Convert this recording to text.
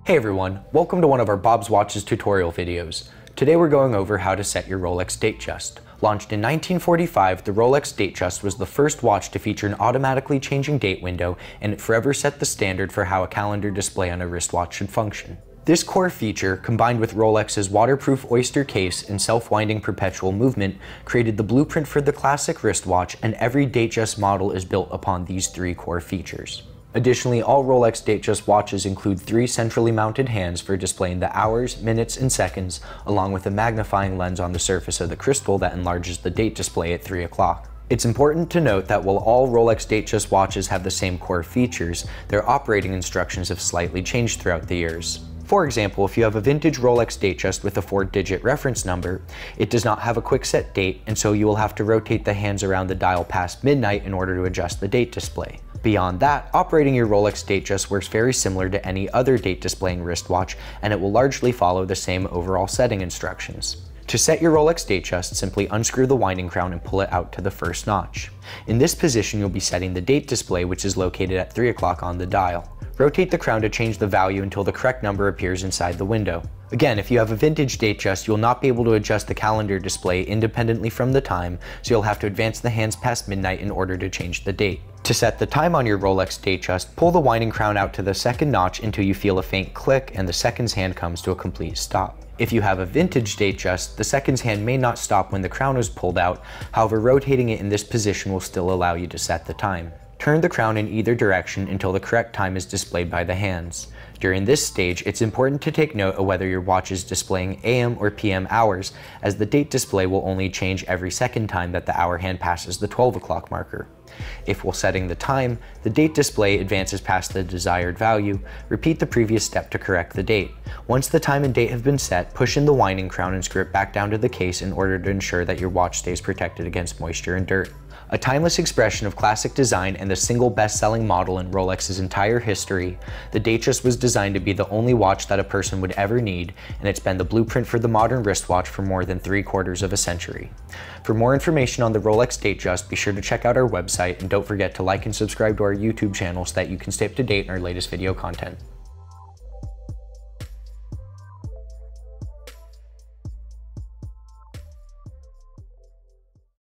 Hey everyone, welcome to one of our Bob's Watches tutorial videos. Today we're going over how to set your Rolex Datejust. Launched in 1945, the Rolex Datejust was the first watch to feature an automatically changing date window, and it forever set the standard for how a calendar display on a wristwatch should function. This core feature, combined with Rolex's waterproof oyster case and self-winding perpetual movement, created the blueprint for the classic wristwatch, and every Datejust model is built upon these three core features. Additionally, all Rolex Datejust watches include 3 centrally mounted hands for displaying the hours, minutes, and seconds, along with a magnifying lens on the surface of the crystal that enlarges the date display at 3 o'clock. It's important to note that while all Rolex Datejust watches have the same core features, their operating instructions have slightly changed throughout the years. For example, if you have a vintage Rolex Datejust with a 4-digit reference number, it does not have a quick set date, and so you will have to rotate the hands around the dial past midnight in order to adjust the date display. Beyond that, operating your Rolex Datejust works very similar to any other date displaying wristwatch, and it will largely follow the same overall setting instructions. To set your Rolex Datejust, simply unscrew the winding crown and pull it out to the first notch. In this position, you'll be setting the date display, which is located at 3 o'clock on the dial. Rotate the crown to change the value until the correct number appears inside the window. Again, if you have a vintage Datejust, you'll not be able to adjust the calendar display independently from the time, so you'll have to advance the hands past midnight in order to change the date. To set the time on your Rolex Datejust, pull the winding crown out to the second notch until you feel a faint click and the seconds hand comes to a complete stop. If you have a vintage Datejust, the seconds hand may not stop when the crown is pulled out, however rotating it in this position will still allow you to set the time. Turn the crown in either direction until the correct time is displayed by the hands. During this stage, it's important to take note of whether your watch is displaying AM or PM hours, as the date display will only change every second time that the hour hand passes the 12 o'clock marker. If while setting the time, the date display advances past the desired value, repeat the previous step to correct the date. Once the time and date have been set, push in the winding crown and screw it back down to the case in order to ensure that your watch stays protected against moisture and dirt. A timeless expression of classic design and the single best-selling model in Rolex's entire history, the Datejust was designed to be the only watch that a person would ever need, and it's been the blueprint for the modern wristwatch for more than 3/4 of a century. For more information on the Rolex Datejust, be sure to check out our website, and don't forget to like and subscribe to our YouTube channel so that you can stay up to date on our latest video content.